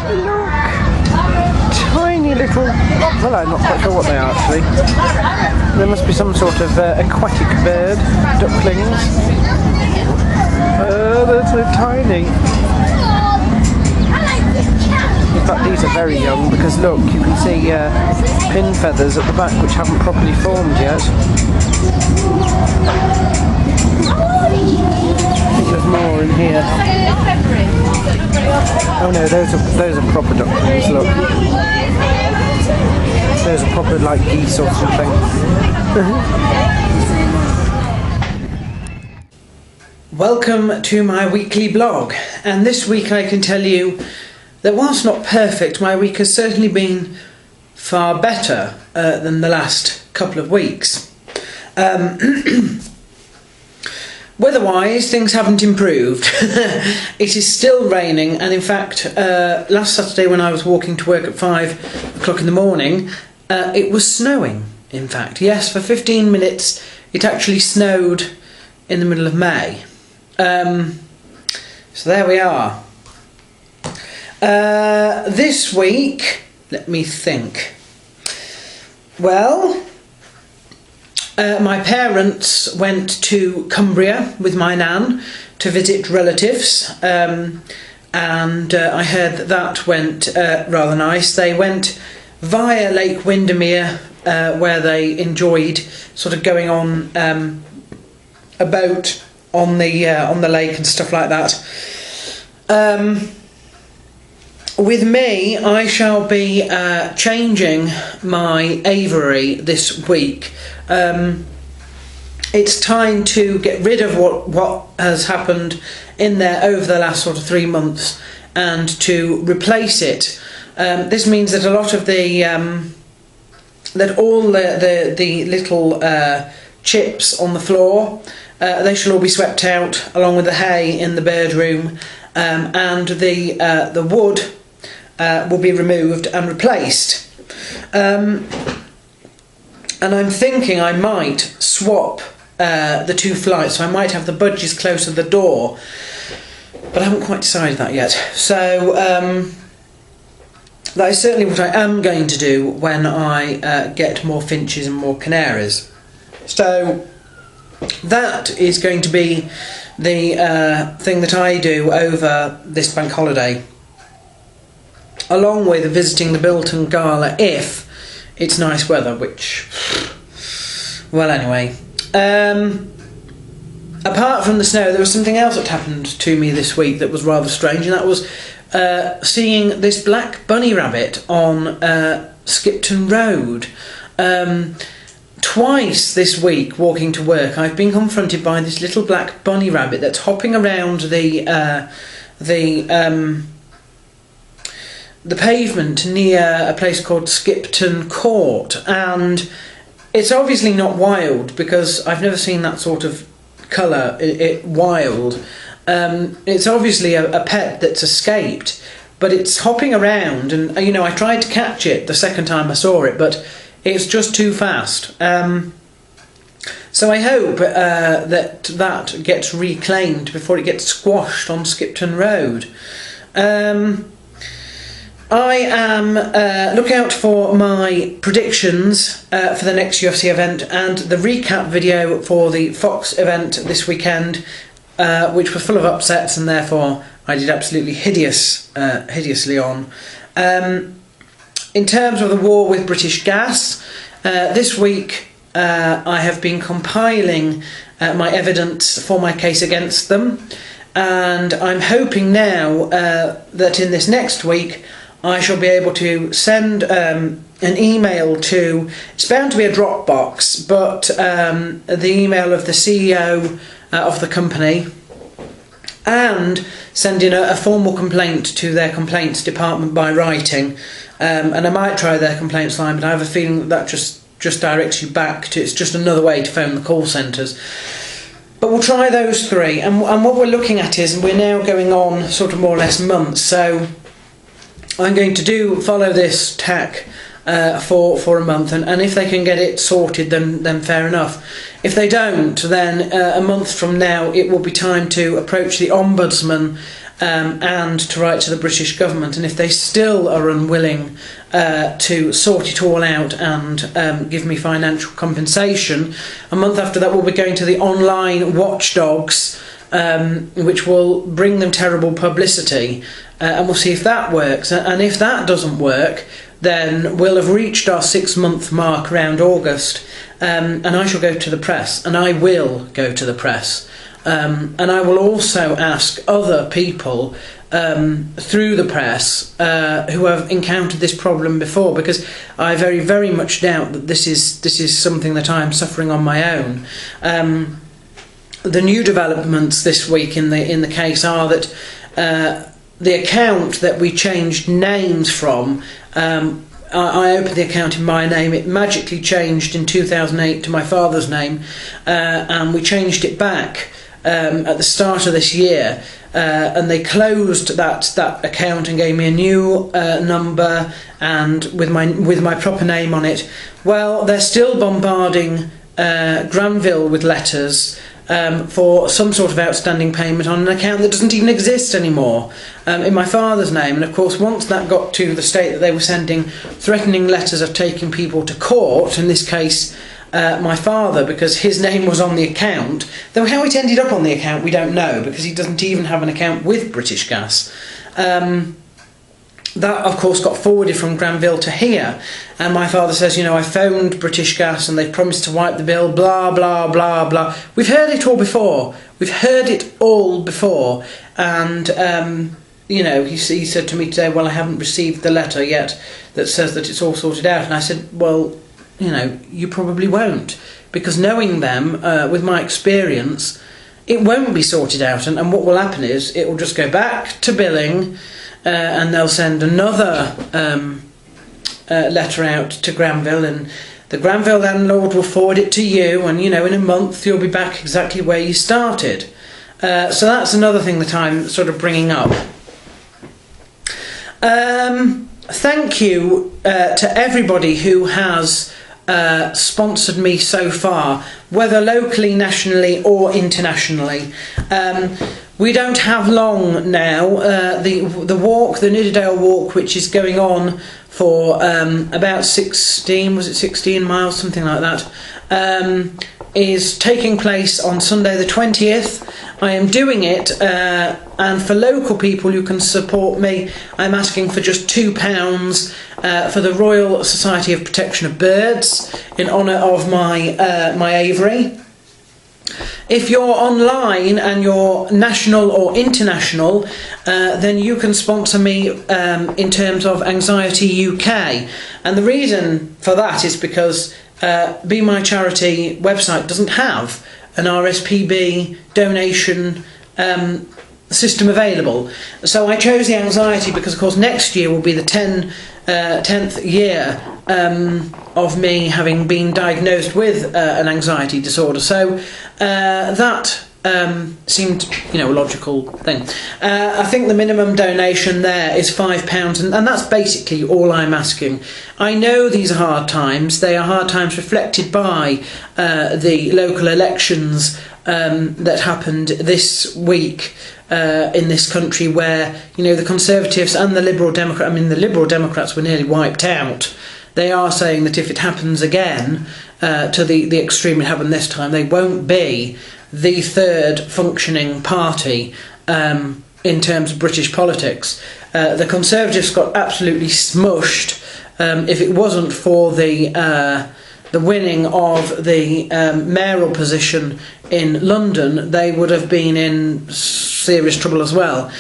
Look, tiny little, well, I'm not quite sure what they are actually. There must be some sort of aquatic bird, ducklings. They're so tiny. In fact, these are very young because look, you can see pin feathers at the back which haven't properly formed yet. I think there's more in here. Oh no, those are proper ducklings, look. Those are proper like geese or something. Welcome to my weekly blog, and this week I can tell you that whilst not perfect, my week has certainly been far better than the last couple of weeks. Weather-wise, things haven't improved. It is still raining, and in fact, last Saturday when I was walking to work at 5 o'clock in the morning, it was snowing, in fact. Yes, for 15 minutes it actually snowed in the middle of May. So there we are. This week, let me think. Well, my parents went to Cumbria with my nan to visit relatives, and I heard that went rather nice. They went via Lake Windermere, where they enjoyed sort of going on a boat on the lake and stuff like that. With me, I shall be changing my aviary this week. It's time to get rid of what has happened in there over the last sort of 3 months and to replace it. This means that a lot of all the little chips on the floor, they shall all be swept out along with the hay in the bird room, and the wood will be removed and replaced. And I'm thinking I might swap the two flights, so I might have the budgies close to the door, but I haven't quite decided that yet. So that is certainly what I am going to do when I get more finches and more canaries. So that is going to be the thing that I do over this bank holiday, along with visiting the Bilton Gala if it's nice weather, which, well, anyway. Apart from the snow, there was something else that happened to me this week that was rather strange, and that was seeing this black bunny rabbit on Skipton Road. Twice this week, walking to work, I've been confronted by this little black bunny rabbit that's hopping around the pavement near a place called Skipton Court, and it's obviously not wild because I've never seen that sort of colour wild. It's obviously a pet that's escaped, but it's hopping around, and you know, I tried to catch it the second time I saw it, but it's just too fast. So I hope that gets reclaimed before it gets squashed on Skipton Road. I am look out for my predictions for the next UFC event and the recap video for the Fox event this weekend, which was full of upsets and therefore I did absolutely hideously on. In terms of the war with British Gas, this week I have been compiling my evidence for my case against them, and I'm hoping now that in this next week I shall be able to send an email to, it's bound to be a Dropbox, but the email of the CEO of the company, and send in a formal complaint to their complaints department by writing. And I might try their complaints line, but I have a feeling that just directs you back to, it's just another way to phone the call centres. But we'll try those three, and what we're looking at is, we're now going on sort of more or less months, so I'm going to follow this tack for a month, and if they can get it sorted, then fair enough. If they don't, then a month from now it will be time to approach the Ombudsman and to write to the British government. And if they still are unwilling to sort it all out and give me financial compensation, a month after that we'll be going to the online watchdogs, which will bring them terrible publicity, and we'll see if that works. And if that doesn't work, then we'll have reached our 6-month mark around August, and I shall go to the press, and I will go to the press. And I will also ask other people through the press who have encountered this problem before, because I very, very much doubt that this is something that I am suffering on my own. The new developments this week in the case are that the account that we changed names from, I opened the account in my name. It magically changed in 2008 to my father's name, and we changed it back at the start of this year, and they closed that account and gave me a new number and with my proper name on it. Well, they're still bombarding Granville with letters for some sort of outstanding payment on an account that doesn't even exist anymore, in my father's name. And of course, once that got to the state that they were sending threatening letters of taking people to court, in this case my father, because his name was on the account, though how it ended up on the account we don't know, because he doesn't even have an account with British Gas. That, of course, got forwarded from Granville to here, and my father says, you know, I phoned British Gas and they've promised to wipe the bill, blah, blah, blah, blah. We've heard it all before. And, you know, he said to me today, well, I haven't received the letter yet that says that it's all sorted out. And I said, well, you know, you probably won't, because knowing them, with my experience, it won't be sorted out. And what will happen is it will just go back to billing, and they'll send another letter out to Granville, and the Granville landlord will forward it to you, and you know, in a month you'll be back exactly where you started. So that's another thing that I'm sort of bringing up. Thank you to everybody who has sponsored me so far, whether locally, nationally or internationally. We don't have long now. The walk, the Nidderdale Walk, which is going on for about 16 miles, something like that, is taking place on Sunday the 20th. I am doing it, and for local people who can support me, I'm asking for just £2 for the Royal Society of Protection of Birds in honour of my aviary. If you're online and you're national or international, then you can sponsor me in terms of Anxiety UK. And the reason for that is because Be My Charity website doesn't have an RSPB donation system available. So I chose the Anxiety because, of course, next year will be the 10th year of me having been diagnosed with an anxiety disorder. So that seemed, you know, a logical thing. I think the minimum donation there is £5, and that's basically all I'm asking. I know these are hard times. They are hard times reflected by the local elections that happened this week in this country, where, you know, the Conservatives and the Liberal Democrats were nearly wiped out. They are saying that if it happens again, to the extreme it happened this time, they won't be the third functioning party in terms of British politics. The Conservatives got absolutely smushed. If it wasn't for the winning of the mayoral position in London, they would have been in serious trouble as well.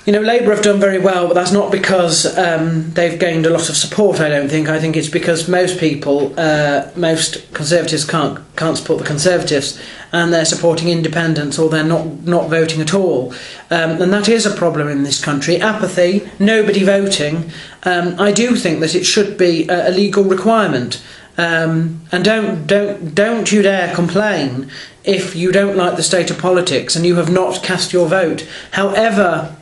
You know, Labour have done very well, but that's not because they've gained a lot of support, I don't think. I think it's because most people, most Conservatives can't support the Conservatives, and they're supporting independents, or they're not voting at all. And that is a problem in this country. Apathy, nobody voting. I do think that it should be a legal requirement. And don't you dare complain if you don't like the state of politics and you have not cast your vote. However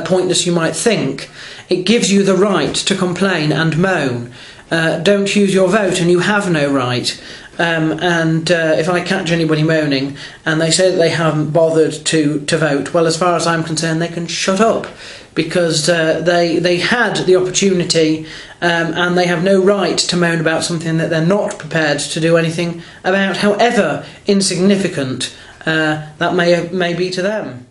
pointless you might think, it gives you the right to complain and moan. Don't use your vote and you have no right. and if I catch anybody moaning and they say that they haven't bothered to vote, well, as far as I'm concerned, they can shut up, because they had the opportunity, and they have no right to moan about something that they're not prepared to do anything about, however insignificant that may be to them.